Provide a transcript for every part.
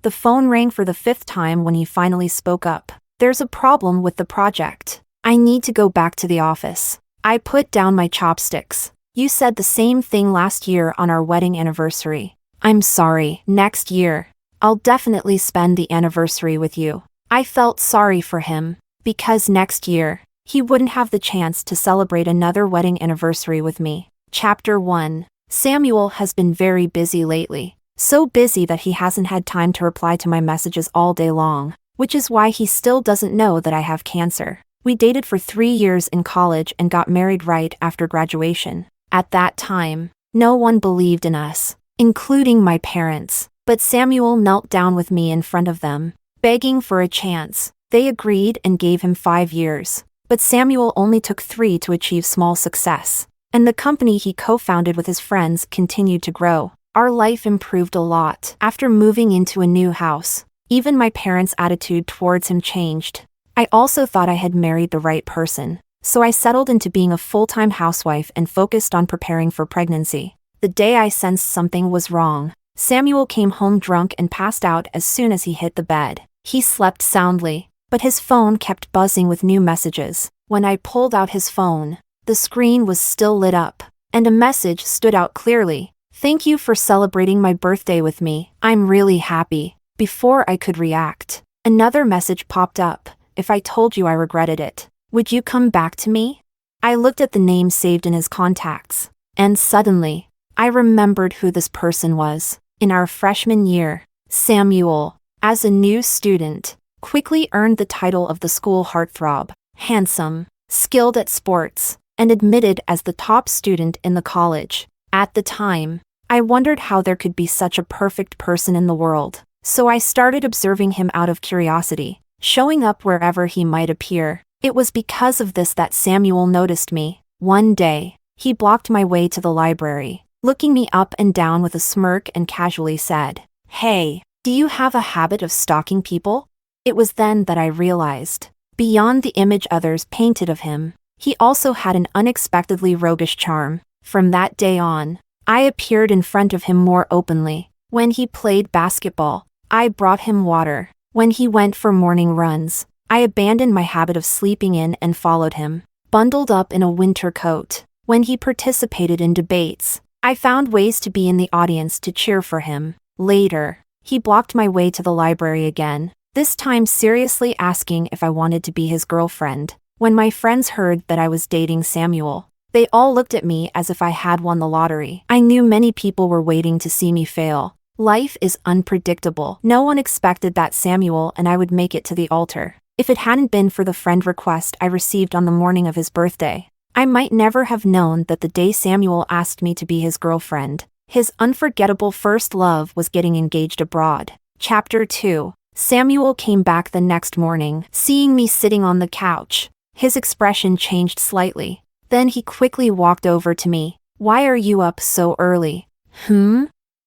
The phone rang for the 5th time when he finally spoke up. There's a problem with the project. I need to go back to the office. I put down my chopsticks. You said the same thing last year on our wedding anniversary. I'm sorry. Next year. I'll definitely spend the anniversary with you. I felt sorry for him, because next year, he wouldn't have the chance to celebrate another wedding anniversary with me. Chapter 1. Samuel has been very busy lately. So busy that he hasn't had time to reply to my messages all day long, which is why he still doesn't know that I have cancer. We dated for 3 years in college and got married right after graduation. At that time, no one believed in us, including my parents, but Samuel knelt down with me in front of them, begging for a chance. They agreed and gave him 5 years, but Samuel only took 3 to achieve small success, and the company he co-founded with his friends continued to grow. Our life improved a lot. After moving into a new house, even my parents' attitude towards him changed. I also thought I had married the right person, so I settled into being a full-time housewife and focused on preparing for pregnancy. The day I sensed something was wrong, Samuel came home drunk and passed out as soon as he hit the bed. He slept soundly, but his phone kept buzzing with new messages. When I pulled out his phone, the screen was still lit up, and a message stood out clearly. Thank you for celebrating my birthday with me. I'm really happy. Before I could react, another message popped up. If I told you I regretted it, would you come back to me? I looked at the name saved in his contacts, and suddenly, I remembered who this person was. In our freshman year, Samuel, as a new student, quickly earned the title of the school heartthrob, handsome, skilled at sports, and admitted as the top student in the college. At the time, I wondered how there could be such a perfect person in the world, so I started observing him out of curiosity, showing up wherever he might appear. It was because of this that Samuel noticed me. One day, he blocked my way to the library, looking me up and down with a smirk and casually said, "Hey, do you have a habit of stalking people?" It was then that I realized, beyond the image others painted of him, he also had an unexpectedly roguish charm. From that day on, I appeared in front of him more openly. When he played basketball, I brought him water. When he went for morning runs, I abandoned my habit of sleeping in and followed him, bundled up in a winter coat. When he participated in debates, I found ways to be in the audience to cheer for him. Later, he blocked my way to the library again, this time seriously asking if I wanted to be his girlfriend. When my friends heard that I was dating Samuel, they all looked at me as if I had won the lottery. I knew many people were waiting to see me fail. Life is unpredictable. No one expected that Samuel and I would make it to the altar. If it hadn't been for the friend request I received on the morning of his birthday, I might never have known that the day Samuel asked me to be his girlfriend, his unforgettable first love was getting engaged abroad. Chapter 2. Samuel came back the next morning, seeing me sitting on the couch. His expression changed slightly. Then he quickly walked over to me. "Why are you up so early?"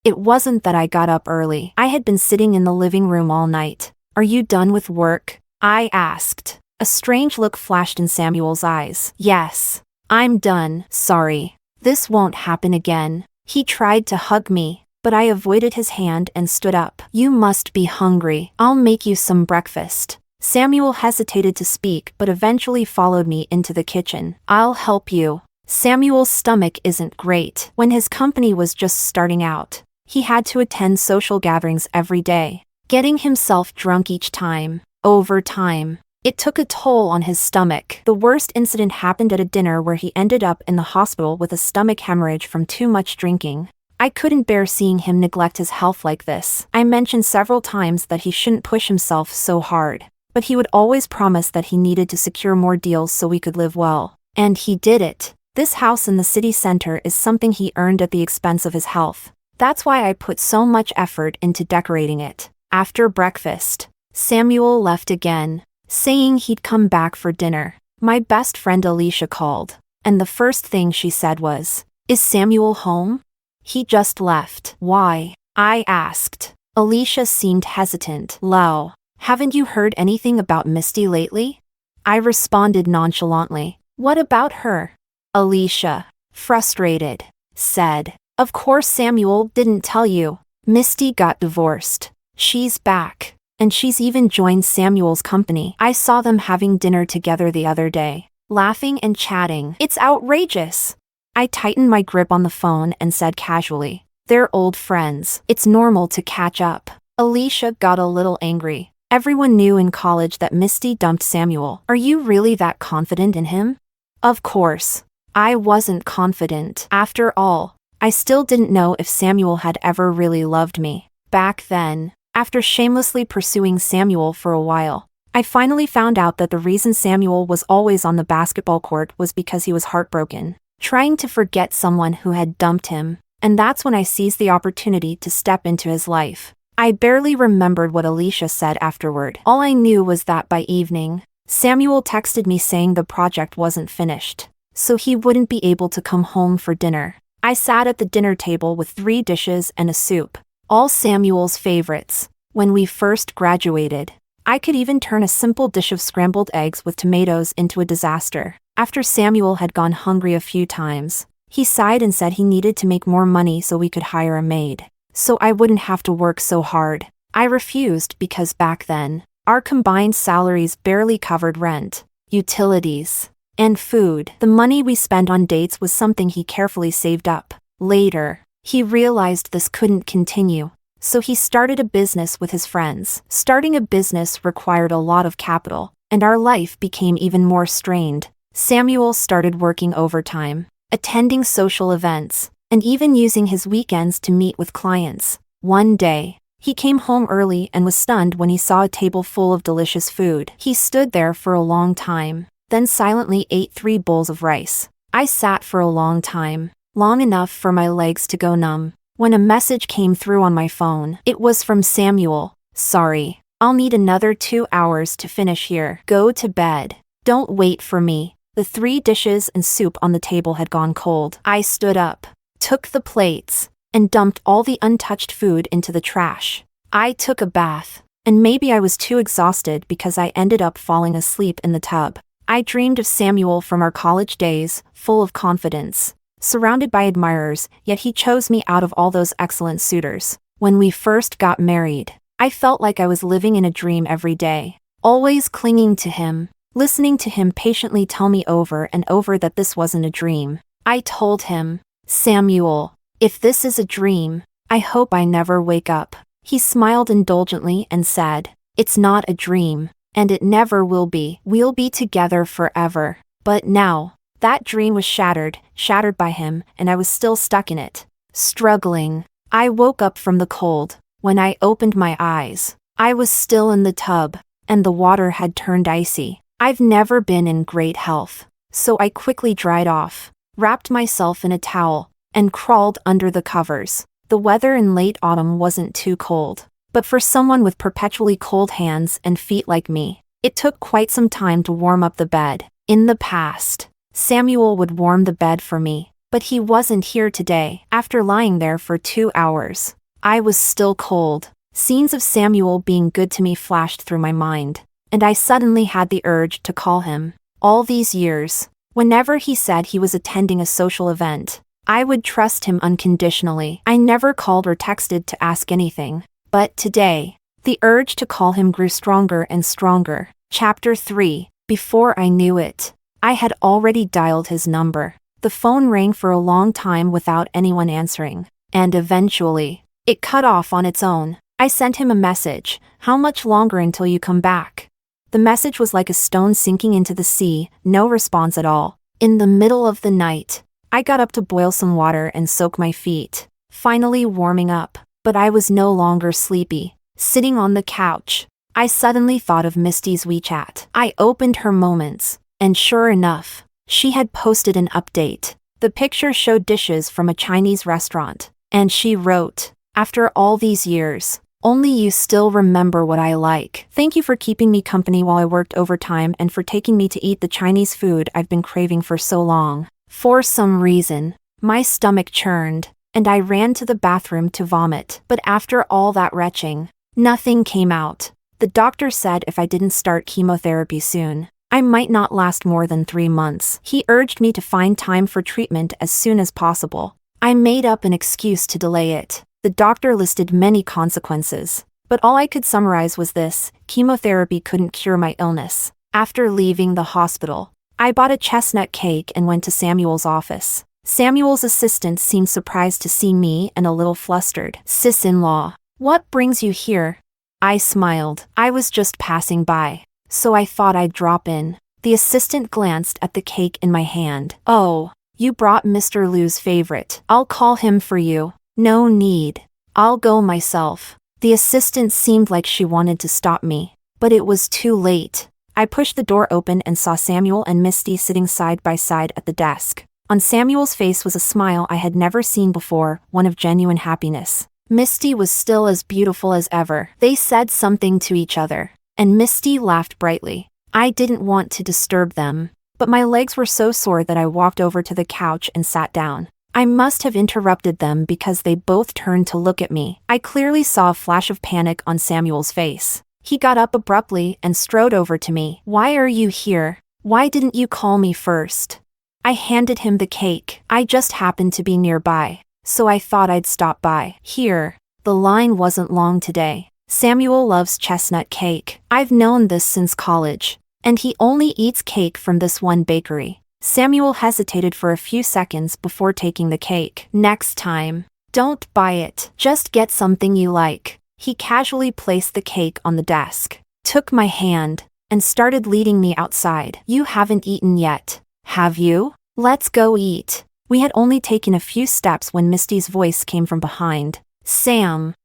It wasn't that I got up early. I had been sitting in the living room all night. "Are you done with work?" I asked. A strange look flashed in Samuel's eyes. "Yes, I'm done. Sorry. This won't happen again." He tried to hug me, but I avoided his hand and stood up. "You must be hungry. I'll make you some breakfast." Samuel hesitated to speak but eventually followed me into the kitchen. "I'll help you." Samuel's stomach isn't great. When his company was just starting out, he had to attend social gatherings every day, getting himself drunk each time. Over time, it took a toll on his stomach. The worst incident happened at a dinner where he ended up in the hospital with a stomach hemorrhage from too much drinking. I couldn't bear seeing him neglect his health like this. I mentioned several times that he shouldn't push himself so hard, but he would always promise that he needed to secure more deals so we could live well. And he did it. This house in the city center is something he earned at the expense of his health. That's why I put so much effort into decorating it. After breakfast, Samuel left again, saying he'd come back for dinner. My best friend Alicia called, and the first thing she said was, "Is Samuel home?" "He just left." "Why?" I asked. Alicia seemed hesitant. "Lau, haven't you heard anything about Misty lately?" I responded nonchalantly. "What about her?" Alicia, frustrated, said, "Of course Samuel didn't tell you. Misty got divorced." She's back. And she's even joined Samuel's company. I saw them having dinner together the other day, laughing and chatting. It's outrageous. I tightened my grip on the phone and said casually, "They're old friends. It's normal to catch up." Alicia got a little angry. "Everyone knew in college that Misty dumped Samuel. Are you really that confident in him?" Of course. I wasn't confident. After all, I still didn't know if Samuel had ever really loved me. Back then, after shamelessly pursuing Samuel for a while, I finally found out that the reason Samuel was always on the basketball court was because he was heartbroken, trying to forget someone who had dumped him, and that's when I seized the opportunity to step into his life. I barely remembered what Alicia said afterward. All I knew was that by evening, Samuel texted me saying the project wasn't finished, so he wouldn't be able to come home for dinner. I sat at the dinner table with 3 dishes and a soup, all Samuel's favorites. When we first graduated, I could even turn a simple dish of scrambled eggs with tomatoes into a disaster. After Samuel had gone hungry a few times, he sighed and said he needed to make more money so we could hire a maid, so I wouldn't have to work so hard. I refused because back then, our combined salaries barely covered rent, utilities, and food. The money we spent on dates was something he carefully saved up. Later, he realized this couldn't continue, so he started a business with his friends. Starting a business required a lot of capital, and our life became even more strained. Samuel started working overtime, attending social events, and even using his weekends to meet with clients. One day, he came home early and was stunned when he saw a table full of delicious food. He stood there for a long time, then silently ate 3 bowls of rice. I sat for a long time, long enough for my legs to go numb, when a message came through on my phone. It was from Samuel. "Sorry, I'll need another 2 hours to finish here. Go to bed. Don't wait for me." The 3 dishes and soup on the table had gone cold. I stood up, took the plates, and dumped all the untouched food into the trash. I took a bath, and maybe I was too exhausted because I ended up falling asleep in the tub. I dreamed of Samuel from our college days, full of confidence, surrounded by admirers, yet he chose me out of all those excellent suitors. When we first got married, I felt like I was living in a dream every day, always clinging to him, listening to him patiently tell me over and over that this wasn't a dream. I told him, "Samuel, if this is a dream, I hope I never wake up." He smiled indulgently and said, "It's not a dream, and it never will be. We'll be together forever." But now, that dream was shattered by him, and I was still stuck in it, struggling. I woke up from the cold. When I opened my eyes, I was still in the tub, and the water had turned icy. I've never been in great health, so I quickly dried off, wrapped myself in a towel, and crawled under the covers. The weather in late autumn wasn't too cold, but for someone with perpetually cold hands and feet like me, it took quite some time to warm up the bed. In the past, Samuel would warm the bed for me, but he wasn't here today. After lying there for 2 hours, I was still cold. Scenes of Samuel being good to me flashed through my mind, and I suddenly had the urge to call him. All these years, whenever he said he was attending a social event, I would trust him unconditionally. I never called or texted to ask anything. But today, the urge to call him grew stronger and stronger. Chapter 3. Before I knew it, I had already dialed his number. The phone rang for a long time without anyone answering, and eventually, it cut off on its own. I sent him a message, "How much longer until you come back?" The message was like a stone sinking into the sea, no response at all. In the middle of the night, I got up to boil some water and soak my feet, finally warming up, but I was no longer sleepy. Sitting on the couch, I suddenly thought of Misty's WeChat. I opened her Moments, and sure enough, she had posted an update. The picture showed dishes from a Chinese restaurant, and she wrote, "After all these years, only you still remember what I like. Thank you for keeping me company while I worked overtime and for taking me to eat the Chinese food I've been craving for so long." For some reason, my stomach churned, and I ran to the bathroom to vomit. But after all that retching, nothing came out. The doctor said if I didn't start chemotherapy soon, I might not last more than 3 months. He urged me to find time for treatment as soon as possible. I made up an excuse to delay it. The doctor listed many consequences, but all I could summarize was this: chemotherapy couldn't cure my illness. After leaving the hospital, I bought a chestnut cake and went to Samuel's office. Samuel's assistant seemed surprised to see me and a little flustered. "Sis-in-law, what brings you here?" I smiled. "I was just passing by, so I thought I'd drop in." The assistant glanced at the cake in my hand. "Oh, you brought Mr. Liu's favorite. I'll call him for you." "No need. I'll go myself." The assistant seemed like she wanted to stop me, but it was too late. I pushed the door open and saw Samuel and Misty sitting side by side at the desk. On Samuel's face was a smile I had never seen before, one of genuine happiness. Misty was still as beautiful as ever. They said something to each other, and Misty laughed brightly. I didn't want to disturb them, but my legs were so sore that I walked over to the couch and sat down. I must have interrupted them because they both turned to look at me. I clearly saw a flash of panic on Samuel's face. He got up abruptly and strode over to me. "Why are you here? Why didn't you call me first?" I handed him the cake. "I just happened to be nearby, so I thought I'd stop by." Here. The line wasn't long today. Samuel loves chestnut cake. I've known this since college, and he only eats cake from this one bakery. Samuel hesitated for a few seconds before taking the cake. "Next time, don't buy it. Just get something you like." He casually placed the cake on the desk, took my hand, and started leading me outside. "You haven't eaten yet, have you? Let's go eat." We had only taken a few steps when Misty's voice came from behind. "Sam."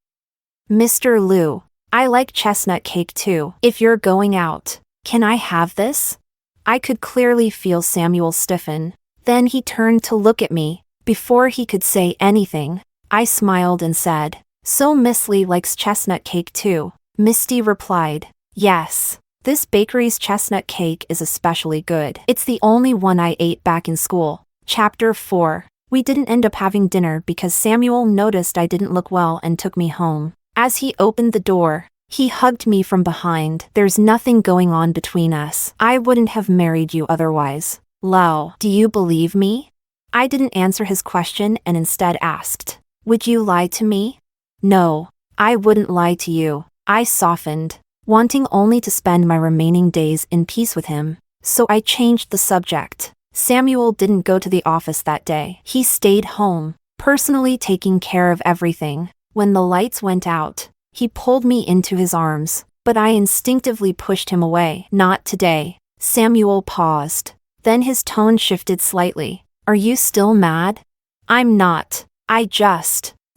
"Mr. Liu, I like chestnut cake too. If you're going out, can I have this?" I could clearly feel Samuel stiffen. Then he turned to look at me. Before he could say anything, I smiled and said, "So Miss Lee likes chestnut cake too?" Misty replied, "Yes. This bakery's chestnut cake is especially good. It's the only one I ate back in school." Chapter 4. We didn't end up having dinner because Samuel noticed I didn't look well and took me home. As he opened the door, he hugged me from behind. "There's nothing going on between us. I wouldn't have married you otherwise. Lau, do you believe me?" I didn't answer his question and instead asked, "Would you lie to me?" "No, I wouldn't lie to you." I softened, wanting only to spend my remaining days in peace with him, so I changed the subject. Samuel didn't go to the office that day. He stayed home, personally taking care of everything. When the lights went out, he pulled me into his arms, but I instinctively pushed him away. "Not today." Samuel paused. Then his tone shifted slightly. "Are you still mad?" "I'm not.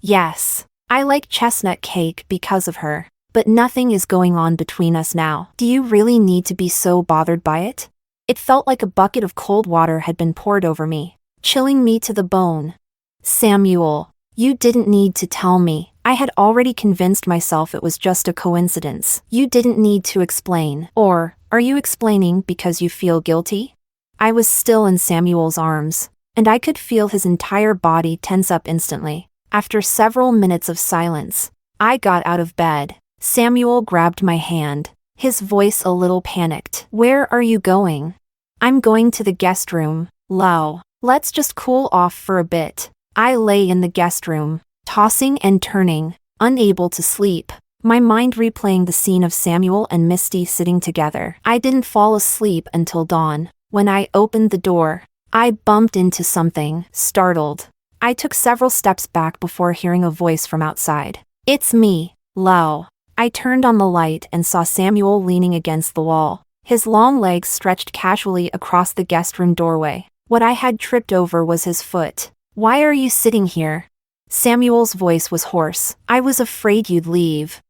Yes. I like chestnut cake because of her, but nothing is going on between us now." "Do you really need to be so bothered by it?" It felt like a bucket of cold water had been poured over me, chilling me to the bone. "Samuel, you didn't need to tell me. I had already convinced myself it was just a coincidence. You didn't need to explain. Or, are you explaining because you feel guilty?" I was still in Samuel's arms, and I could feel his entire body tense up instantly. After several minutes of silence, I got out of bed. Samuel grabbed my hand, his voice a little panicked. "Where are you going?" "I'm going to the guest room, Lau. Let's just cool off for a bit." I lay in the guest room, tossing and turning, unable to sleep, my mind replaying the scene of Samuel and Misty sitting together. I didn't fall asleep until dawn. When I opened the door, I bumped into something, startled. I took several steps back before hearing a voice from outside. "It's me, Lau." I turned on the light and saw Samuel leaning against the wall, his long legs stretched casually across the guest room doorway. What I had tripped over was his foot. "Why are you sitting here?" Samuel's voice was hoarse. "I was afraid you'd leave."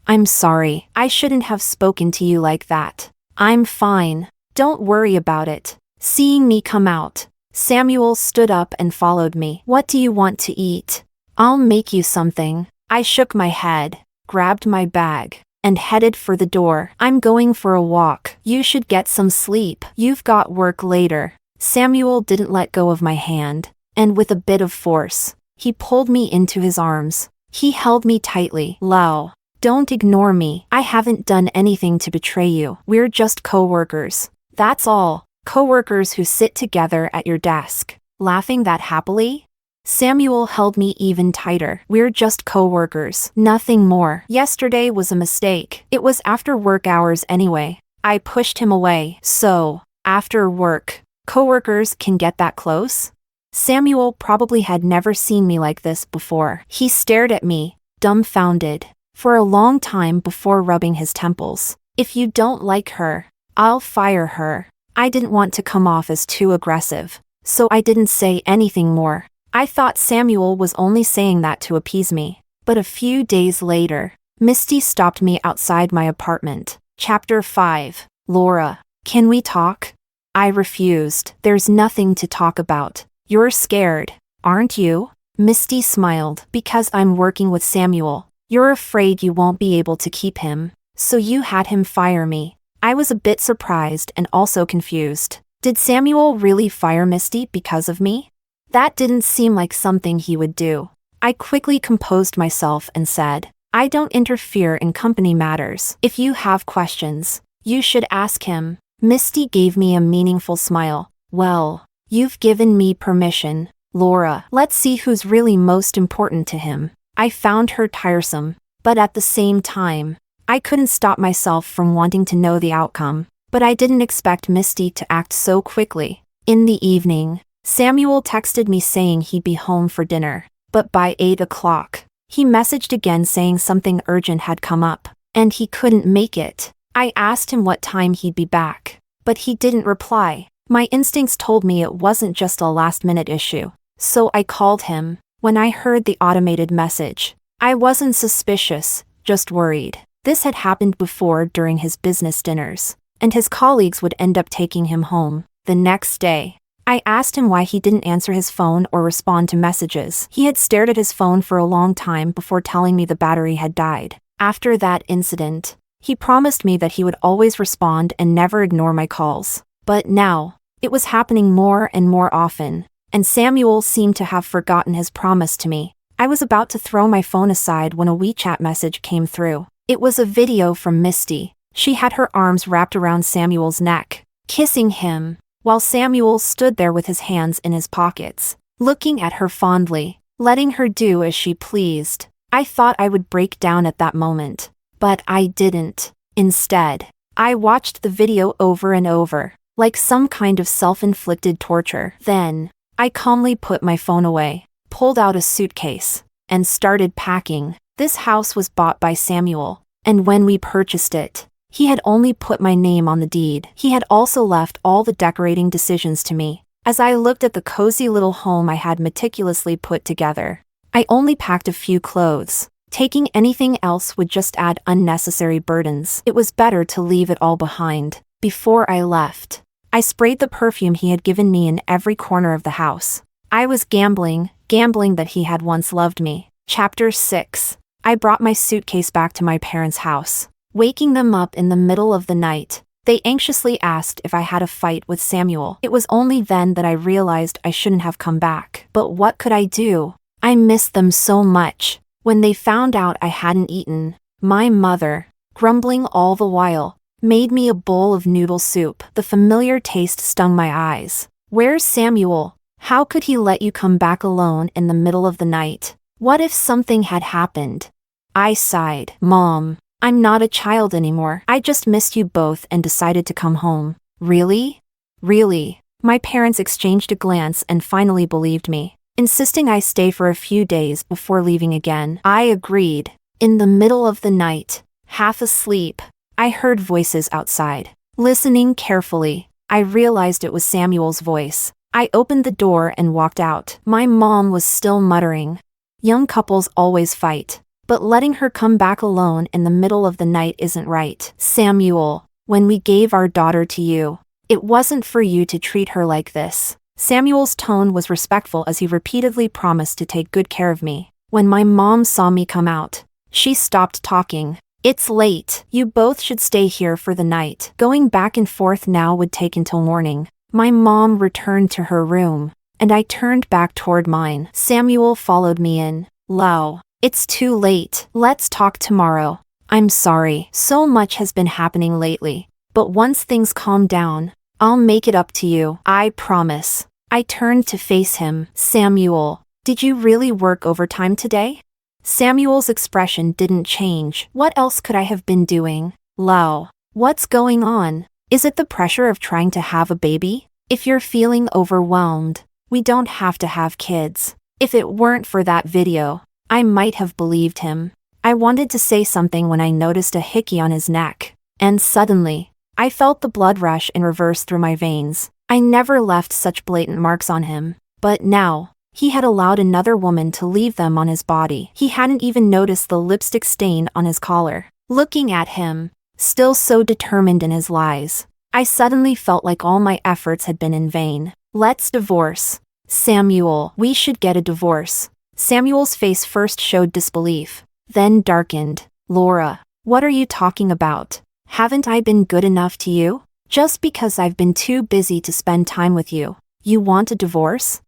"I'm sorry. I shouldn't have spoken to you like that." "I'm fine. Don't worry about it." Seeing me come out, Samuel stood up and followed me. "What do you want to eat?" "I'll make you something." I shook my head, grabbed my bag, and headed for the door. "I'm going for a walk. You should get some sleep. You've got work later." Samuel didn't let go of my hand, and with a bit of force, he pulled me into his arms. He held me tightly. "Lau, don't ignore me. I haven't done anything to betray you. We're just co-workers. That's all." "Co-workers who sit together at your desk, laughing that happily?" Samuel held me even tighter. We're just co-workers, nothing more. Yesterday was a mistake. It was after work hours anyway. I pushed him away. So, after work, co-workers can get that close? Samuel probably had never seen me like this before. He stared at me, dumbfounded, for a long time before rubbing his temples. If you don't like her, I'll fire her. I didn't want to come off as too aggressive, so I didn't say anything more. I thought Samuel was only saying that to appease me. But a few days later, Misty stopped me outside my apartment. Chapter 5. Laura, can we talk? I refused. There's nothing to talk about. You're scared, aren't you? Misty smiled. Because I'm working with Samuel. You're afraid you won't be able to keep him, so you had him fire me. I was a bit surprised and also confused. Did Samuel really fire Misty because of me? That didn't seem like something he would do. I quickly composed myself and said, I don't interfere in company matters. If you have questions, you should ask him. Misty gave me a meaningful smile. Well, you've given me permission, Laura. Let's see who's really most important to him. I found her tiresome, but at the same time, I couldn't stop myself from wanting to know the outcome. But I didn't expect Misty to act so quickly. In the evening, Samuel texted me saying he'd be home for dinner, but by 8 o'clock, he messaged again saying something urgent had come up, and he couldn't make it. I asked him what time he'd be back, but he didn't reply. My instincts told me it wasn't just a last-minute issue, so I called him. When I heard the automated message, I wasn't suspicious, just worried. This had happened before during his business dinners, and his colleagues would end up taking him home. The next day, I asked him why he didn't answer his phone or respond to messages. He had stared at his phone for a long time before telling me the battery had died. After that incident, he promised me that he would always respond and never ignore my calls. But now, it was happening more and more often, and Samuel seemed to have forgotten his promise to me. I was about to throw my phone aside when a WeChat message came through. It was a video from Misty. She had her arms wrapped around Samuel's neck, kissing him, while Samuel stood there with his hands in his pockets, looking at her fondly, letting her do as she pleased. I thought I would break down at that moment, but I didn't. Instead, I watched the video over and over, like some kind of self-inflicted torture. Then, I calmly put my phone away, pulled out a suitcase, and started packing. This house was bought by Samuel, and when we purchased it, he had only put my name on the deed. He had also left all the decorating decisions to me. As I looked at the cozy little home I had meticulously put together, I only packed a few clothes. Taking anything else would just add unnecessary burdens. It was better to leave it all behind. Before I left, I sprayed the perfume he had given me in every corner of the house. I was gambling that he had once loved me. Chapter 6. I brought my suitcase back to my parents' house. Waking them up in the middle of the night, they anxiously asked if I had a fight with Samuel. It was only then that I realized I shouldn't have come back. But what could I do? I missed them so much. When they found out I hadn't eaten, my mother, grumbling all the while, made me a bowl of noodle soup. The familiar taste stung my eyes. Where's Samuel? How could he let you come back alone in the middle of the night? What if something had happened? I sighed. Mom, I'm not a child anymore. I just missed you both and decided to come home. Really? Really? My parents exchanged a glance and finally believed me, insisting I stay for a few days before leaving again. I agreed. In the middle of the night, half asleep, I heard voices outside. Listening carefully, I realized it was Samuel's voice. I opened the door and walked out. My mom was still muttering. Young couples always fight, but letting her come back alone in the middle of the night isn't right. Samuel, when we gave our daughter to you, it wasn't for you to treat her like this. Samuel's tone was respectful as he repeatedly promised to take good care of me. When my mom saw me come out, she stopped talking. It's late. You both should stay here for the night. Going back and forth now would take until morning. My mom returned to her room, and I turned back toward mine. Samuel followed me in. Lau, it's too late. Let's talk tomorrow. I'm sorry. So much has been happening lately, but once things calm down, I'll make it up to you. I promise. I turned to face him. Samuel, Did you really work overtime today? Samuel's expression didn't change. What else could I have been doing? Lau. What's going on? Is it the pressure of trying to have a baby? If you're feeling overwhelmed, we don't have to have kids. If it weren't for that video, I might have believed him. I wanted to say something when I noticed a hickey on his neck, and suddenly, I felt the blood rush in reverse through my veins. I never left such blatant marks on him, but now, he had allowed another woman to leave them on his body. He hadn't even noticed the lipstick stain on his collar. Looking at him, still so determined in his lies, I suddenly felt like all my efforts had been in vain. Let's divorce. Samuel, we should get a divorce. Samuel's face first showed disbelief, then darkened. Laura, what are you talking about? Haven't I been good enough to you? Just because I've been too busy to spend time with you, you want a divorce?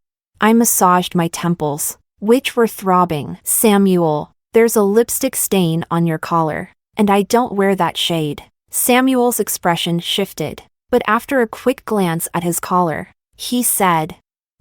I massaged my temples, which were throbbing. Samuel, there's a lipstick stain on your collar, and I don't wear that shade. Samuel's expression shifted, but after a quick glance at his collar, he said,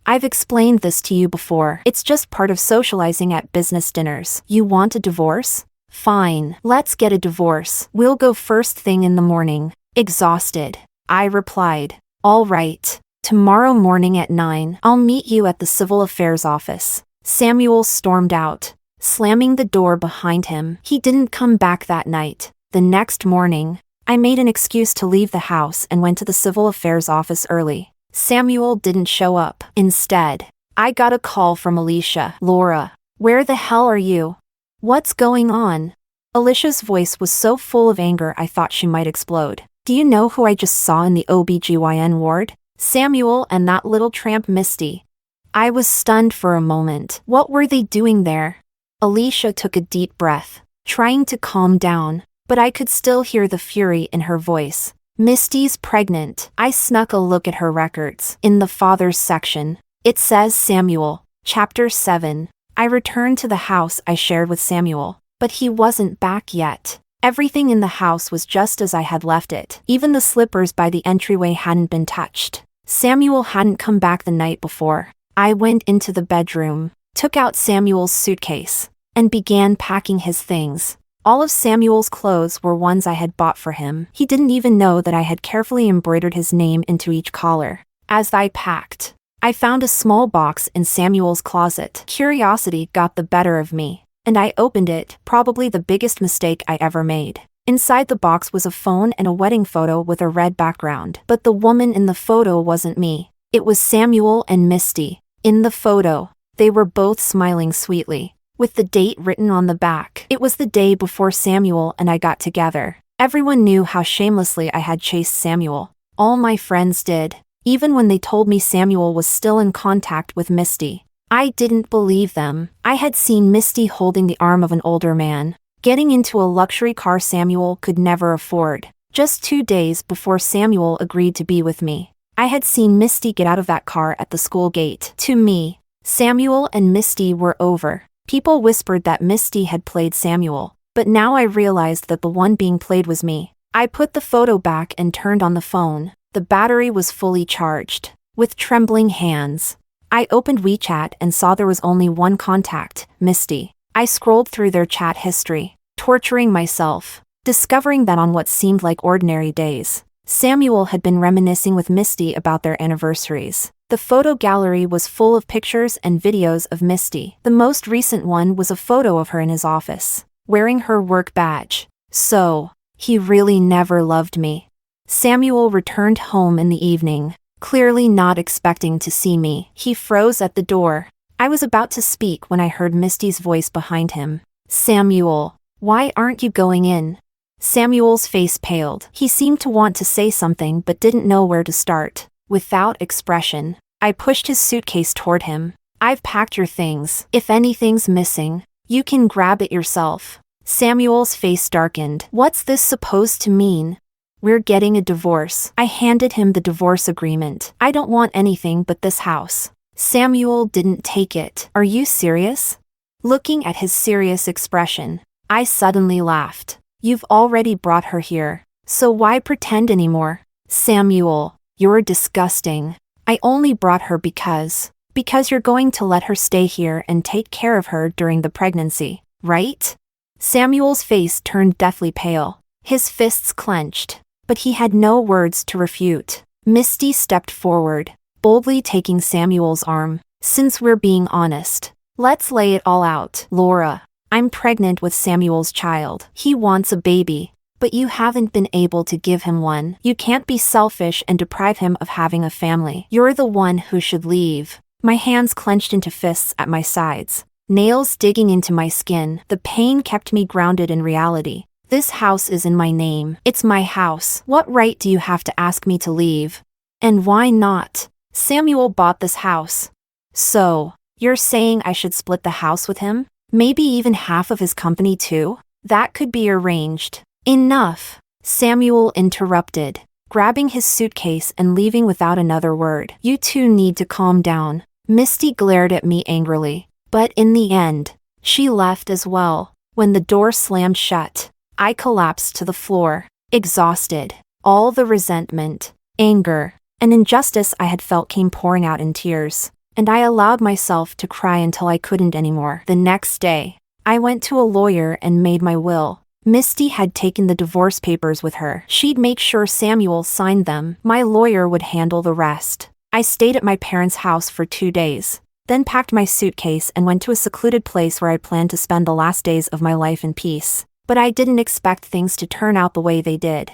I've explained this to you before. It's just part of socializing at business dinners. You want a divorce? Fine, let's get a divorce. We'll go first thing in the morning. Exhausted, I replied. All right. Tomorrow morning at 9, I'll meet you at the Civil Affairs office. Samuel stormed out, slamming the door behind him. He didn't come back that night. The next morning, I made an excuse to leave the house and went to the Civil Affairs office early. Samuel didn't show up. Instead, I got a call from Alicia. Laura, where the hell are you? What's going on? Alicia's voice was so full of anger I thought she might explode. Do you know who I just saw in the OBGYN ward? Samuel and that little tramp Misty. I was stunned for a moment. What were they doing there? Alicia took a deep breath, trying to calm down, but I could still hear the fury in her voice. Misty's pregnant. I snuck a look at her records. In the father's section, it says Samuel, Chapter 7. I returned to the house I shared with Samuel, but he wasn't back yet. Everything in the house was just as I had left it. Even the slippers by the entryway hadn't been touched. Samuel hadn't come back the night before. I went into the bedroom, took out Samuel's suitcase, and began packing his things. All of Samuel's clothes were ones I had bought for him. He didn't even know that I had carefully embroidered his name into each collar. As I packed, I found a small box in Samuel's closet. Curiosity got the better of me, and I opened it, probably the biggest mistake I ever made. Inside the box was a phone and a wedding photo with a red background. But the woman in the photo wasn't me. It was Samuel and Misty. In the photo, they were both smiling sweetly, with the date written on the back. It was the day before Samuel and I got together. Everyone knew how shamelessly I had chased Samuel. All my friends did, even when they told me Samuel was still in contact with Misty. I didn't believe them. I had seen Misty holding the arm of an older man, getting into a luxury car Samuel could never afford. Just 2 days before Samuel agreed to be with me, I had seen Misty get out of that car at the school gate. To me, Samuel and Misty were over. People whispered that Misty had played Samuel, but now I realized that the one being played was me. I put the photo back and turned on the phone. The battery was fully charged. With trembling hands, I opened WeChat and saw there was only one contact, Misty. I scrolled through their chat history, torturing myself, discovering that on what seemed like ordinary days, Samuel had been reminiscing with Misty about their anniversaries. The photo gallery was full of pictures and videos of Misty. The most recent one was a photo of her in his office, wearing her work badge. So, he really never loved me. Samuel returned home in the evening, clearly not expecting to see me. He froze at the door. I was about to speak when I heard Misty's voice behind him. Samuel, why aren't you going in? Samuel's face paled. He seemed to want to say something but didn't know where to start. Without expression, I pushed his suitcase toward him. I've packed your things. If anything's missing, you can grab it yourself. Samuel's face darkened. What's this supposed to mean? We're getting a divorce. I handed him the divorce agreement. I don't want anything but this house. Samuel didn't take it. Are you serious? Looking at his serious expression, I suddenly laughed. You've already brought her here, so why pretend anymore? Samuel, you're disgusting. I only brought her because Because you're going to let her stay here and take care of her during the pregnancy, right? Samuel's face turned deathly pale. His fists clenched, but he had no words to refute. Misty stepped forward, boldly taking Samuel's arm. Since we're being honest, let's lay it all out. Laura, I'm pregnant with Samuel's child. He wants a baby, but you haven't been able to give him one. You can't be selfish and deprive him of having a family. You're the one who should leave. My hands clenched into fists at my sides, nails digging into my skin. The pain kept me grounded in reality. This house is in my name. It's my house. What right do you have to ask me to leave? And why not? Samuel bought this house. So, you're saying I should split the house with him? Maybe even half of his company too? That could be arranged. Enough, Samuel interrupted, grabbing his suitcase and leaving without another word. You two need to calm down. Misty glared at me angrily, but in the end, she left as well. When the door slammed shut, I collapsed to the floor, exhausted. All the resentment, anger, and injustice I had felt came pouring out in tears, and I allowed myself to cry until I couldn't anymore. The next day, I went to a lawyer and made my will. Misty had taken the divorce papers with her. She'd make sure Samuel signed them. My lawyer would handle the rest. I stayed at my parents' house for 2 days, then packed my suitcase and went to a secluded place where I planned to spend the last days of my life in peace. But I didn't expect things to turn out the way they did.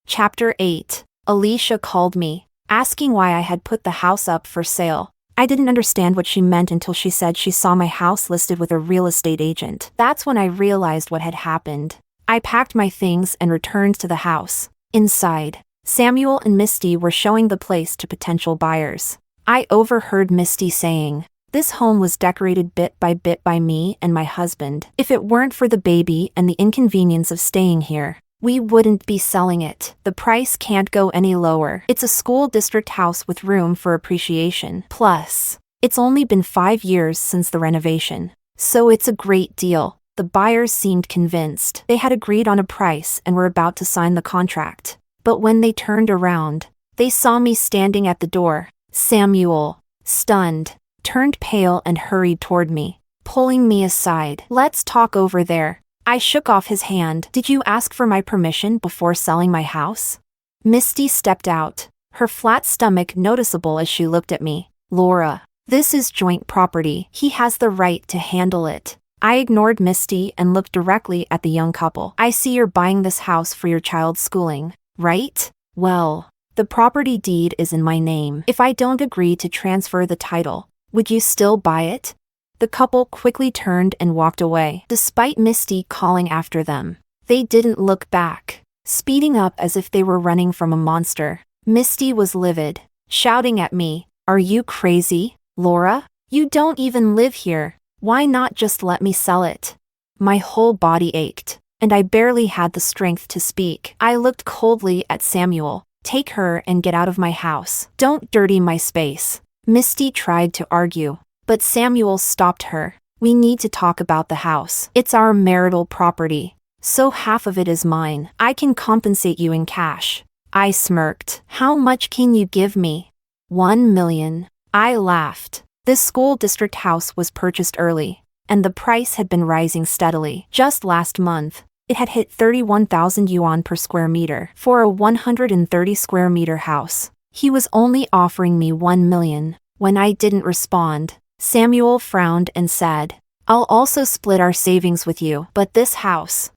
Chapter 8. Alicia called me, asking why I had put the house up for sale. I didn't understand what she meant until she said she saw my house listed with a real estate agent. That's when I realized what had happened. I packed my things and returned to the house. Inside, Samuel and Misty were showing the place to potential buyers. I overheard Misty saying, "This home was decorated bit by me and my husband. If it weren't for the baby and the inconvenience of staying here, we wouldn't be selling it. The price can't go any lower. It's a school district house with room for appreciation. Plus, it's only been 5 years since the renovation, so it's a great deal." The buyers seemed convinced. They had agreed on a price and were about to sign the contract. But when they turned around, they saw me standing at the door. Samuel, stunned, turned pale and hurried toward me, pulling me aside. "Let's talk over there." I shook off his hand. "Did you ask for my permission before selling my house?" Misty stepped out, her flat stomach noticeable as she looked at me. "Laura, this is joint property. He has the right to handle it." I ignored Misty and looked directly at the young couple. "I see you're buying this house for your child's schooling, right? Well, the property deed is in my name. If I don't agree to transfer the title, would you still buy it?" The couple quickly turned and walked away. Despite Misty calling after them, they didn't look back, speeding up as if they were running from a monster. Misty was livid, shouting at me, "Are you crazy, Laura? You don't even live here. Why not just let me sell it?" My whole body ached, and I barely had the strength to speak. I looked coldly at Samuel. "Take her and get out of my house. Don't dirty my space." Misty tried to argue, but Samuel stopped her. "We need to talk about the house. It's our marital property, so half of it is mine. I can compensate you in cash." I smirked. "How much can you give me?" $1 million. I laughed. This school district house was purchased early, and the price had been rising steadily. Just last month, it had hit 31,000 yuan per square meter for a 130 square meter house. He was only offering me 1 million. When I didn't respond, Samuel frowned and said, "I'll also split our savings with you, but this house,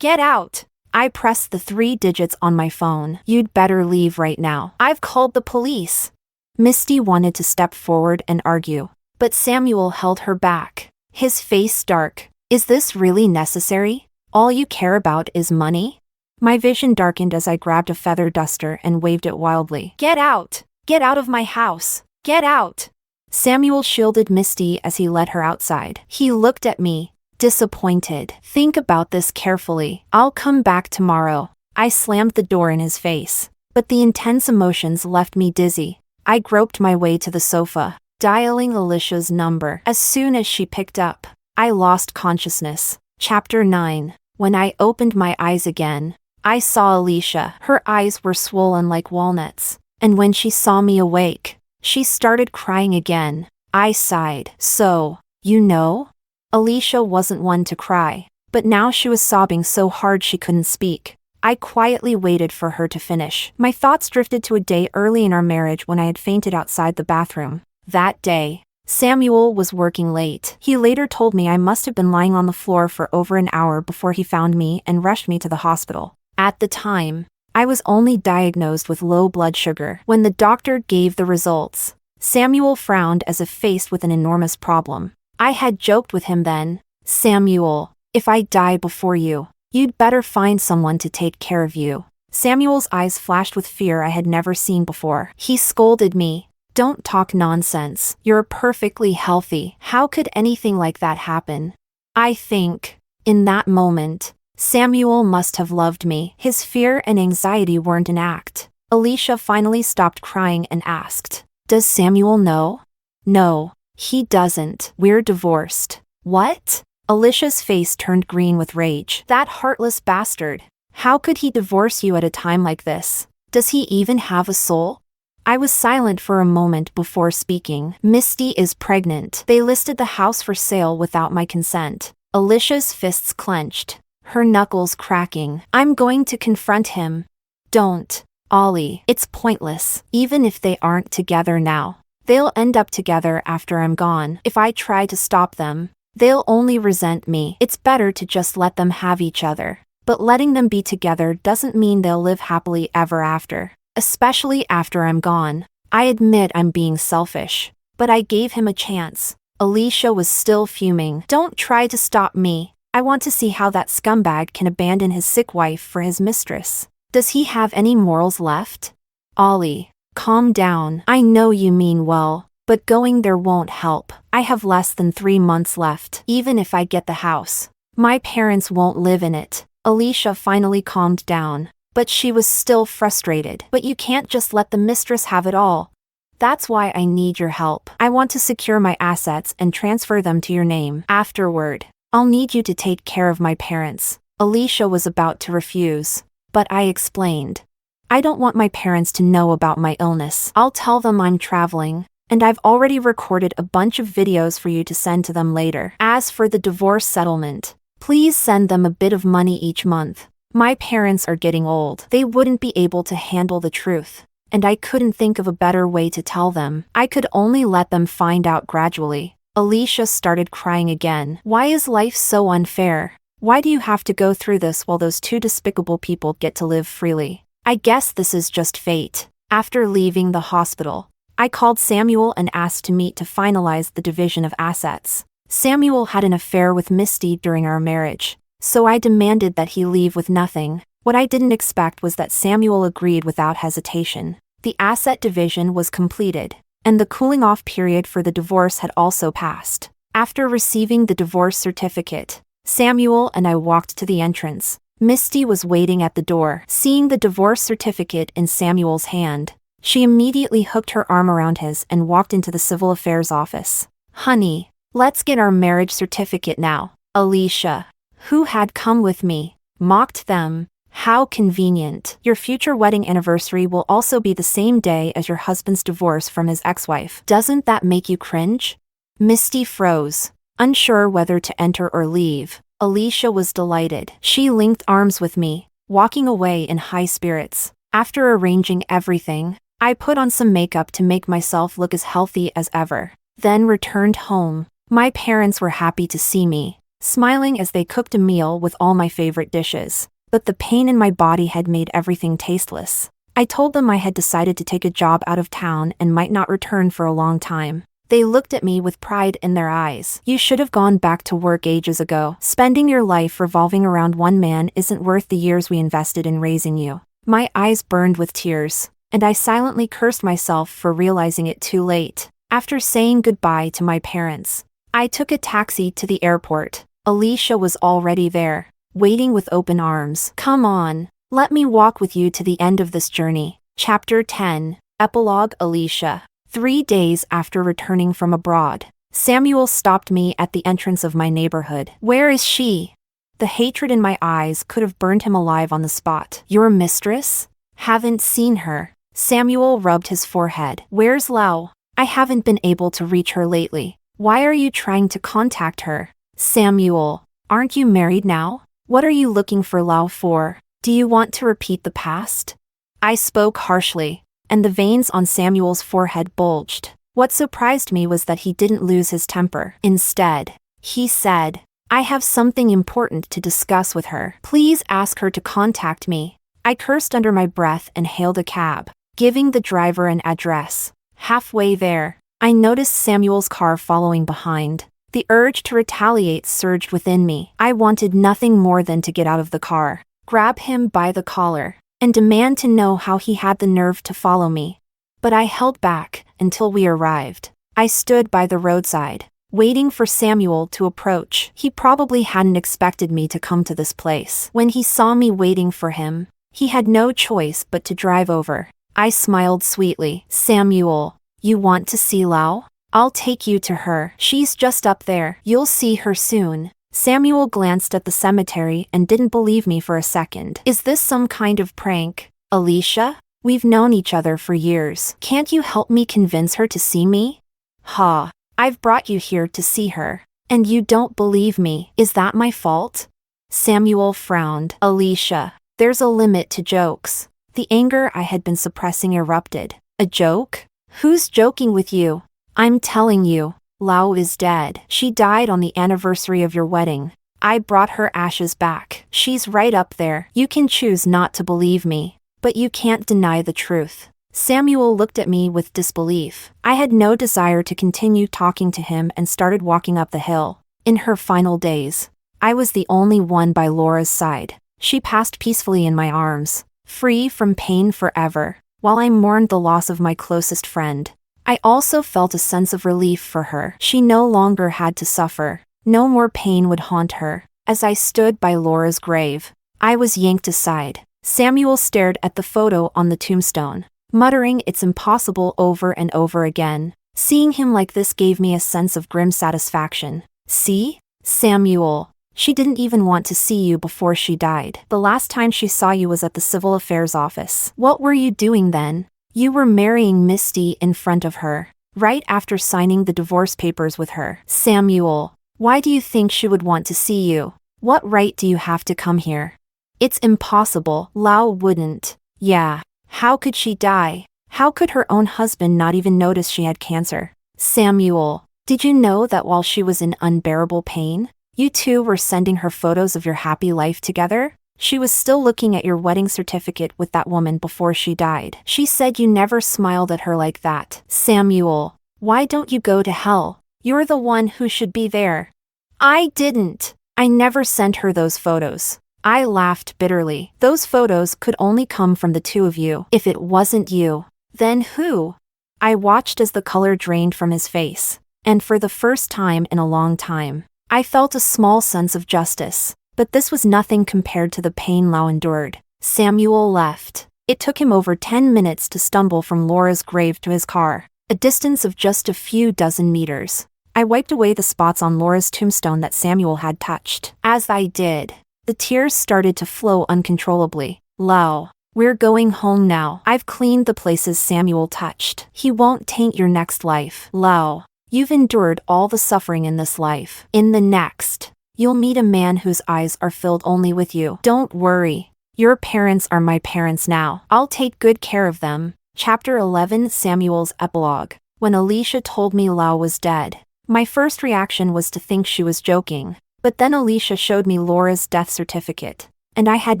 get out." I pressed the 3 digits on my phone. "You'd better leave right now. I've called the police." Misty wanted to step forward and argue, but Samuel held her back, his face dark. "Is this really necessary? All you care about is money?" My vision darkened as I grabbed a feather duster and waved it wildly. "Get out! Get out of my house! Get out!" Samuel shielded Misty as he led her outside. He looked at me, disappointed. "Think about this carefully. I'll come back tomorrow." I slammed the door in his face, but the intense emotions left me dizzy. I groped my way to the sofa, dialing Alicia's number. As soon as she picked up, I lost consciousness. Chapter 9. When I opened my eyes again, I saw Alicia. Her eyes were swollen like walnuts, and when she saw me awake, She started crying again. I sighed. So, you know? Alicia wasn't one to cry, but now she was sobbing so hard she couldn't speak. I quietly waited for her to finish. My thoughts drifted to a day early in our marriage when I had fainted outside the bathroom. That day, Samuel was working late. He later told me I must have been lying on the floor for over an hour before he found me and rushed me to the hospital. At the time, I was only diagnosed with low blood sugar. When the doctor gave the results, Samuel frowned as if faced with an enormous problem. I had joked with him then, "Samuel, if I die before you, you'd better find someone to take care of you." Samuel's eyes flashed with fear I had never seen before. He scolded me. "Don't talk nonsense. You're perfectly healthy. How could anything like that happen?" I think, in that moment, Samuel must have loved me. His fear and anxiety weren't an act. Alicia finally stopped crying and asked, "Does Samuel know?" "No, he doesn't. We're divorced." "What?" Alicia's face turned green with rage. "That heartless bastard. How could he divorce you at a time like this? Does he even have a soul?" I was silent for a moment before speaking. "Misty is pregnant. They listed the house for sale without my consent." Alicia's fists clenched, her knuckles cracking. "I'm going to confront him." "Don't, Ollie. It's pointless. Even if they aren't together now, they'll end up together after I'm gone. If I try to stop them, they'll only resent me. It's better to just let them have each other." But letting them be together doesn't mean they'll live happily ever after, especially after I'm gone. I admit I'm being selfish, but I gave him a chance. Alicia was still fuming. "Don't try to stop me. I want to see how that scumbag can abandon his sick wife for his mistress. Does he have any morals left?" "Ollie, calm down. I know you mean well, but going there won't help. I have less than 3 months left. Even if I get the house, my parents won't live in it." Alicia finally calmed down, but she was still frustrated. "But you can't just let the mistress have it all. That's why I need your help. I want to secure my assets and transfer them to your name. Afterward, I'll need you to take care of my parents." Alicia was about to refuse, but I explained. "I don't want my parents to know about my illness. I'll tell them I'm traveling, and I've already recorded a bunch of videos for you to send to them later. As for the divorce settlement, please send them a bit of money each month. My parents are getting old. They wouldn't be able to handle the truth, and I couldn't think of a better way to tell them. I could only let them find out gradually." Alicia started crying again. "Why is life so unfair? Why do you have to go through this while those two despicable people get to live freely? I guess this is just fate." After leaving the hospital, I called Samuel and asked to meet to finalize the division of assets. Samuel had an affair with Misty during our marriage, so I demanded that he leave with nothing. What I didn't expect was that Samuel agreed without hesitation. The asset division was completed, and the cooling-off period for the divorce had also passed. After receiving the divorce certificate, Samuel and I walked to the entrance. Misty was waiting at the door. Seeing the divorce certificate in Samuel's hand, she immediately hooked her arm around his and walked into the civil affairs office. "Honey, let's get our marriage certificate now." Alicia, who had come with me, mocked them. "How convenient. Your future wedding anniversary will also be the same day as your husband's divorce from his ex-wife. Doesn't that make you cringe?" Misty froze, unsure whether to enter or leave. Alicia was delighted. She linked arms with me, walking away in high spirits. After arranging everything, I put on some makeup to make myself look as healthy as ever, then returned home. My parents were happy to see me, smiling as they cooked a meal with all my favorite dishes. But the pain in my body had made everything tasteless. I told them I had decided to take a job out of town and might not return for a long time. They looked at me with pride in their eyes. "You should have gone back to work ages ago. Spending your life revolving around one man isn't worth the years we invested in raising you." My eyes burned with tears, and I silently cursed myself for realizing it too late. After saying goodbye to my parents, I took a taxi to the airport. Alicia was already there, waiting with open arms. "Come on, let me walk with you to the end of this journey." Chapter 10. Epilogue. Alicia. 3 days after returning from abroad, Samuel stopped me at the entrance of my neighborhood. "Where is she?" The hatred in my eyes could have burned him alive on the spot. "Your mistress? Haven't seen her." Samuel rubbed his forehead. "Where's Lau?" I haven't been able to reach her lately. Why are you trying to contact her? Samuel, aren't you married now? What are you looking for Lau for? Do you want to repeat the past? I spoke harshly, and the veins on Samuel's forehead bulged. What surprised me was that he didn't lose his temper. Instead, he said, I have something important to discuss with her. Please ask her to contact me. I cursed under my breath and hailed a cab, giving the driver an address. Halfway there, I noticed Samuel's car following behind. The urge to retaliate surged within me. I wanted nothing more than to get out of the car, grab him by the collar, and demand to know how he had the nerve to follow me. But I held back until we arrived. I stood by the roadside, waiting for Samuel to approach. He probably hadn't expected me to come to this place. When he saw me waiting for him, he had no choice but to drive over. I smiled sweetly. Samuel, you want to see Lau? I'll take you to her. She's just up there. You'll see her soon. Samuel glanced at the cemetery and didn't believe me for a second. Is this some kind of prank? Alicia? We've known each other for years. Can't you help me convince her to see me? Ha. I've brought you here to see her. And you don't believe me. Is that my fault? Samuel frowned. Alicia, there's a limit to jokes. The anger I had been suppressing erupted. A joke? Who's joking with you? I'm telling you, Lau is dead. She died on the anniversary of your wedding. I brought her ashes back. She's right up there. You can choose not to believe me, but you can't deny the truth. Samuel looked at me with disbelief. I had no desire to continue talking to him and started walking up the hill. In her final days, I was the only one by Laura's side. She passed peacefully in my arms, free from pain forever, while I mourned the loss of my closest friend. I also felt a sense of relief for her. She no longer had to suffer. No more pain would haunt her. As I stood by Laura's grave, I was yanked aside. Samuel stared at the photo on the tombstone, muttering it's impossible over and over again. Seeing him like this gave me a sense of grim satisfaction. See? Samuel, she didn't even want to see you before she died. The last time she saw you was at the Civil Affairs office. What were you doing then? You were marrying Misty in front of her, right after signing the divorce papers with her. Samuel, why do you think she would want to see you? What right do you have to come here? It's impossible. Lau wouldn't. Yeah. How could she die? How could her own husband not even notice she had cancer? Samuel, did you know that while she was in unbearable pain, you two were sending her photos of your happy life together? She was still looking at your wedding certificate with that woman before she died. She said you never smiled at her like that. Samuel, why don't you go to hell? You're the one who should be there. I didn't. I never sent her those photos. I laughed bitterly. Those photos could only come from the two of you. If it wasn't you, then who? I watched as the color drained from his face, and for the first time in a long time, I felt a small sense of justice. But this was nothing compared to the pain Lau endured. Samuel left. It took him over 10 minutes to stumble from Laura's grave to his car, a distance of just a few dozen meters. I wiped away the spots on Laura's tombstone that Samuel had touched. As I did, the tears started to flow uncontrollably. Lau, we're going home now. I've cleaned the places Samuel touched. He won't taint your next life. Lau, you've endured all the suffering in this life. In the next, you'll meet a man whose eyes are filled only with you. Don't worry. Your parents are my parents now. I'll take good care of them. Chapter 11, Samuel's Epilogue. When Alicia told me Lau was dead, my first reaction was to think she was joking. But then Alicia showed me Laura's death certificate, and I had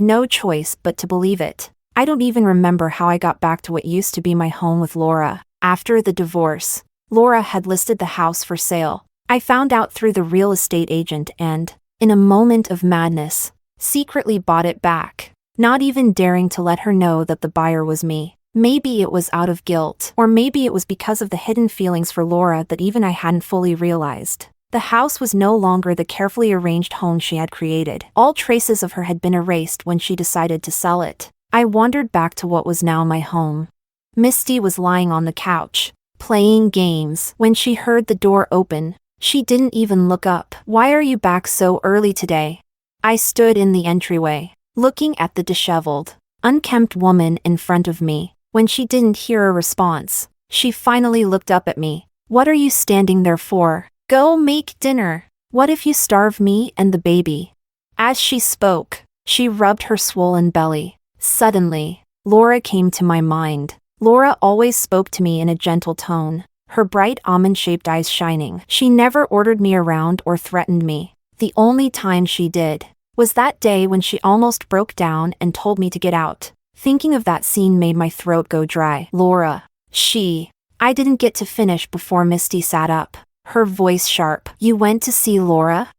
no choice but to believe it. I don't even remember how I got back to what used to be my home with Laura. After the divorce, Laura had listed the house for sale. I found out through the real estate agent and, in a moment of madness, secretly bought it back, not even daring to let her know that the buyer was me. Maybe it was out of guilt, or maybe it was because of the hidden feelings for Laura that even I hadn't fully realized. The house was no longer the carefully arranged home she had created. All traces of her had been erased when she decided to sell it. I wandered back to what was now my home. Misty was lying on the couch, playing games. When she heard the door open, she didn't even look up. Why are you back so early today? I stood in the entryway, looking at the disheveled, unkempt woman in front of me. When she didn't hear a response, She finally looked up at me. What are you standing there for? Go make dinner. What if you starve me and the baby? As she spoke, she rubbed her swollen belly. Suddenly, Laura came to my mind. Laura always spoke to me in a gentle tone, her bright almond-shaped eyes shining. She never ordered me around or threatened me. The only time she did was that day when she almost broke down and told me to get out. Thinking of that scene made my throat go dry. Laura. I didn't get to finish before Misty sat up, her voice sharp. You went to see Laura?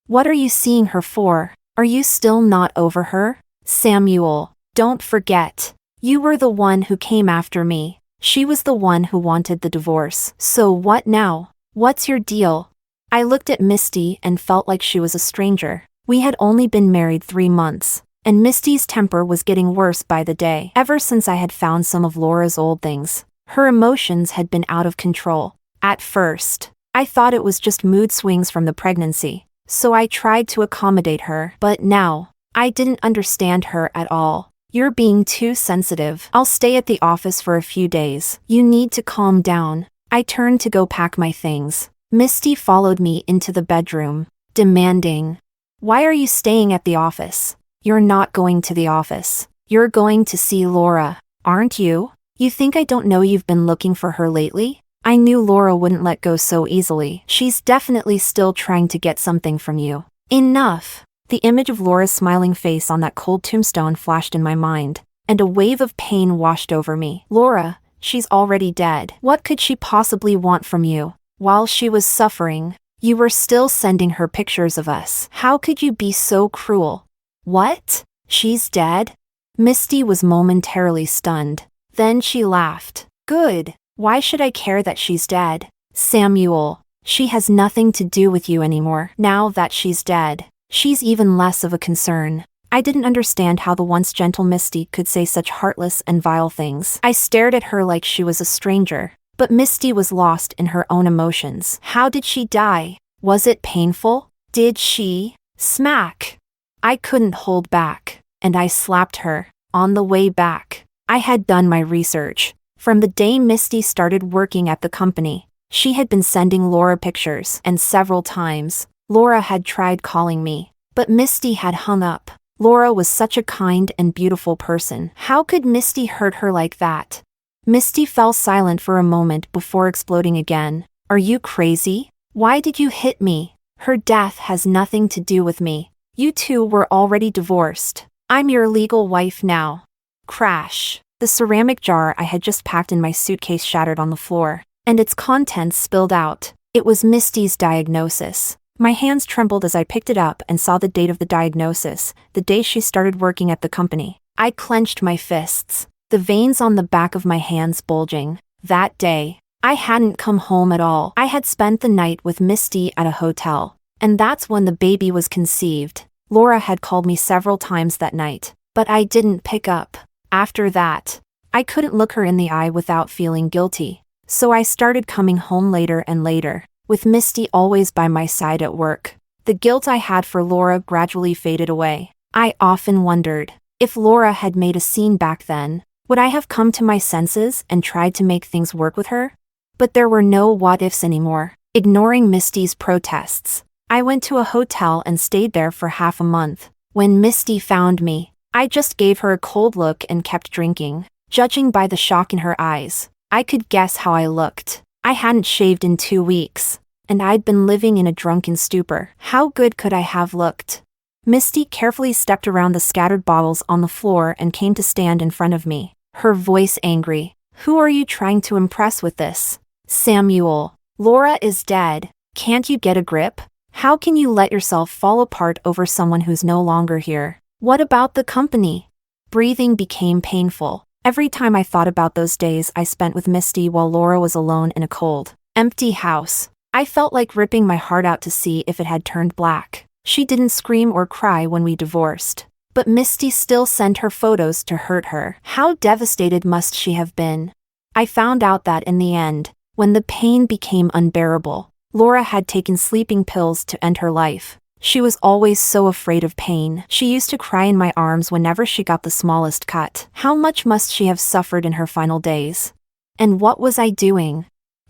What are you seeing her for? Are you still not over her? Samuel, don't forget. You were the one who came after me. She was the one who wanted the divorce. So what now? What's your deal? I looked at Misty and felt like she was a stranger. We had only been married 3 months, and Misty's temper was getting worse by the day. Ever since I had found some of Laura's old things, her emotions had been out of control. At first, I thought it was just mood swings from the pregnancy, so I tried to accommodate her. But now, I didn't understand her at all. You're being too sensitive. I'll stay at the office for a few days. You need to calm down. I turned to go pack my things. Misty followed me into the bedroom, demanding, "Why are you staying at the office? You're not going to the office. You're going to see Laura, aren't you? You think I don't know you've been looking for her lately?" I knew Laura wouldn't let go so easily. She's definitely still trying to get something from you. Enough. The image of Laura's smiling face on that cold tombstone flashed in my mind, and a wave of pain washed over me. Laura, she's already dead. What could she possibly want from you? While she was suffering, you were still sending her pictures of us. How could you be so cruel? What? She's dead? Misty was momentarily stunned. Then she laughed. Good. Why should I care that she's dead? Samuel, she has nothing to do with you anymore. Now that she's dead, she's even less of a concern. I didn't understand how the once gentle Misty could say such heartless and vile things. I stared at her like she was a stranger, but Misty was lost in her own emotions. How did she die? Was it painful? Did she? Smack! I couldn't hold back, and I slapped her. On the way back, I had done my research. From the day Misty started working at the company, she had been sending Laura pictures, and several times, Laura had tried calling me, but Misty had hung up. Laura was such a kind and beautiful person. How could Misty hurt her like that? Misty fell silent for a moment before exploding again. Are you crazy? Why did you hit me? Her death has nothing to do with me. You two were already divorced. I'm your legal wife now. Crash. The ceramic jar I had just packed in my suitcase shattered on the floor, and its contents spilled out. It was Misty's diagnosis. My hands trembled as I picked it up and saw the date of the diagnosis, the day she started working at the company. I clenched my fists, the veins on the back of my hands bulging. That day, I hadn't come home at all. I had spent the night with Misty at a hotel, and that's when the baby was conceived. Laura had called me several times that night, but I didn't pick up. After that, I couldn't look her in the eye without feeling guilty, so I started coming home later and later, with Misty always by my side at work. The guilt I had for Laura gradually faded away. I often wondered, if Laura had made a scene back then, would I have come to my senses and tried to make things work with her? But there were no what-ifs anymore. Ignoring Misty's protests, I went to a hotel and stayed there for half a month. When Misty found me, I just gave her a cold look and kept drinking. Judging by the shock in her eyes, I could guess how I looked. I hadn't shaved in 2 weeks, and I'd been living in a drunken stupor. How good could I have looked? Misty carefully stepped around the scattered bottles on the floor and came to stand in front of me, her voice angry. Who are you trying to impress with this? Samuel, Laura is dead. Can't you get a grip? How can you let yourself fall apart over someone who's no longer here? What about the company? Breathing became painful. Every time I thought about those days I spent with Misty while Laura was alone in a cold, empty house, I felt like ripping my heart out to see if it had turned black. She didn't scream or cry when we divorced, but Misty still sent her photos to hurt her. How devastated must she have been? I found out that in the end, when the pain became unbearable, Laura had taken sleeping pills to end her life. She was always so afraid of pain. She used to cry in my arms whenever she got the smallest cut. How much must she have suffered in her final days? And what was I doing?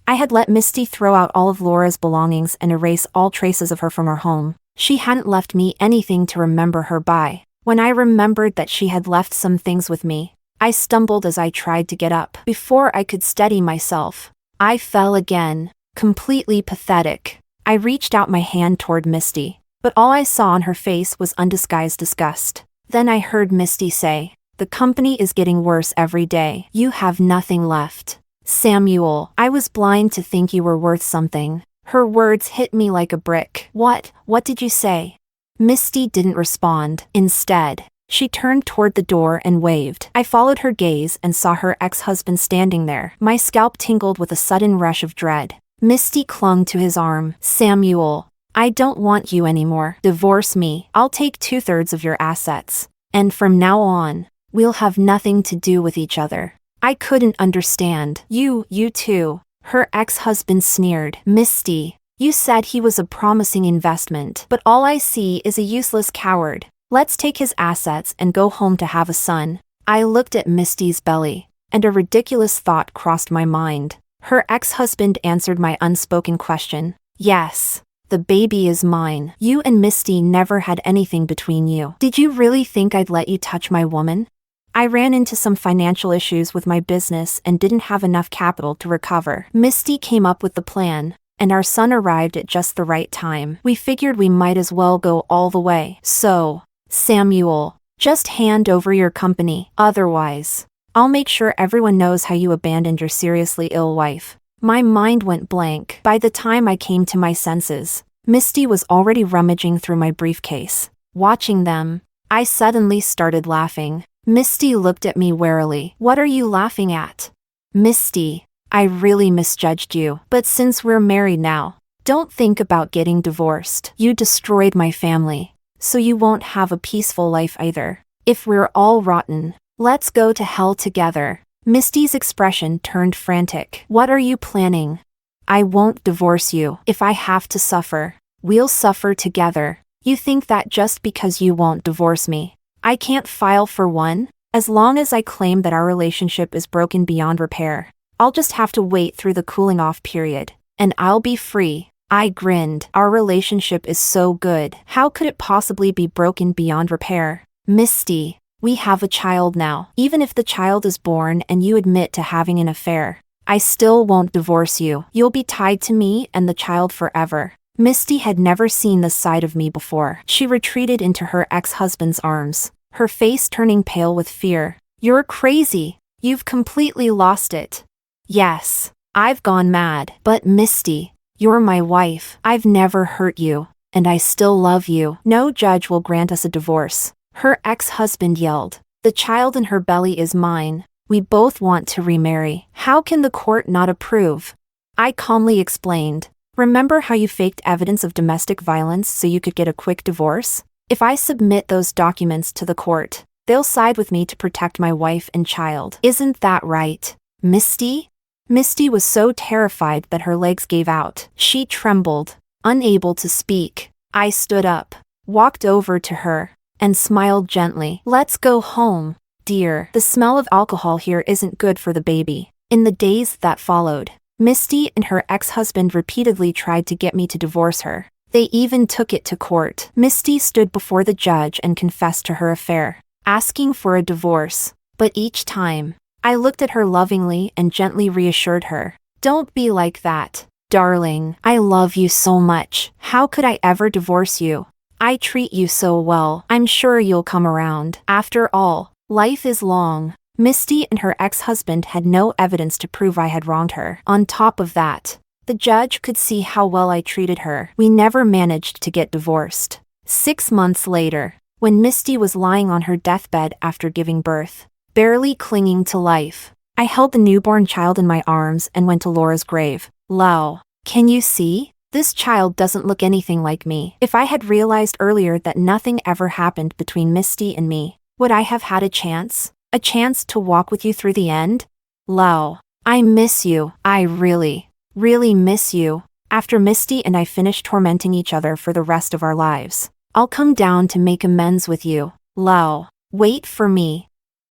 I had let Misty throw out all of Laura's belongings and erase all traces of her from her home. She hadn't left me anything to remember her by. When I remembered that she had left some things with me, I stumbled as I tried to get up. Before I could steady myself, I fell again, completely pathetic. I reached out my hand toward Misty, but all I saw on her face was undisguised disgust. Then I heard Misty say, "The company is getting worse every day. You have nothing left. Samuel, I was blind to think you were worth something." Her words hit me like a brick. What did you say? Misty didn't respond. Instead, she turned toward the door and waved. I followed her gaze and saw her ex-husband standing there. My scalp tingled with a sudden rush of dread. Misty clung to his arm. "Samuel, I don't want you anymore. Divorce me. I'll take 2/3 of your assets. And from now on, we'll have nothing to do with each other." I couldn't understand. You too. Her ex-husband sneered. "Misty, you said he was a promising investment, but all I see is a useless coward. Let's take his assets and go home to have a son." I looked at Misty's belly, and a ridiculous thought crossed my mind. Her ex-husband answered my unspoken question. "Yes, the baby is mine. You and Misty never had anything between you. Did you really think I'd let you touch my woman?" I ran into some financial issues with my business and didn't have enough capital to recover. Misty came up with the plan, and our son arrived at just the right time. We figured we might as well go all the way. "So, Samuel, just hand over your company. Otherwise, I'll make sure everyone knows how you abandoned your seriously ill wife." My mind went blank. By the time I came to my senses, Misty was already rummaging through my briefcase. Watching them, I suddenly started laughing. Misty looked at me warily. "What are you laughing at?" "Misty, I really misjudged you. But since we're married now, don't think about getting divorced. You destroyed my family, so you won't have a peaceful life either. If we're all rotten, let's go to hell together." Misty's expression turned frantic. "What are you planning?" "I won't divorce you. If I have to suffer, we'll suffer together. You think that just because you won't divorce me, I can't file for one? As long as I claim that our relationship is broken beyond repair, I'll just have to wait through the cooling off period, and I'll be free." I grinned. "Our relationship is so good. How could it possibly be broken beyond repair?" "Misty, we have a child now. Even if the child is born and you admit to having an affair, I still won't divorce you. You'll be tied to me and the child forever." Misty had never seen this side of me before. She retreated into her ex-husband's arms, her face turning pale with fear. "You're crazy. You've completely lost it." "Yes, I've gone mad. But Misty, you're my wife. I've never hurt you, and I still love you. No judge will grant us a divorce." Her ex-husband yelled. "The child in her belly is mine. We both want to remarry. How can the court not approve?" I calmly explained. "Remember how you faked evidence of domestic violence so you could get a quick divorce? If I submit those documents to the court, they'll side with me to protect my wife and child. Isn't that right, Misty?" Misty was so terrified that her legs gave out. She trembled, unable to speak. I stood up, walked over to her, and smiled gently. "Let's go home, dear. The smell of alcohol here isn't good for the baby." In the days that followed, Misty and her ex-husband repeatedly tried to get me to divorce her. They even took it to court. Misty stood before the judge and confessed to her affair, asking for a divorce. But each time, I looked at her lovingly and gently reassured her. "Don't be like that, darling. I love you so much. How could I ever divorce you? I treat you so well. I'm sure you'll come around. After all, life is long." Misty and her ex-husband had no evidence to prove I had wronged her. On top of that, the judge could see how well I treated her. We never managed to get divorced. 6 months later, when Misty was lying on her deathbed after giving birth, barely clinging to life, I held the newborn child in my arms and went to Laura's grave. "Lau, can you see? This child doesn't look anything like me." If I had realized earlier that nothing ever happened between Misty and me, would I have had a chance? A chance to walk with you through the end? "Lau, I miss you. I really, really miss you." After Misty and I finish tormenting each other for the rest of our lives, I'll come down to make amends with you. "Lau, wait for me."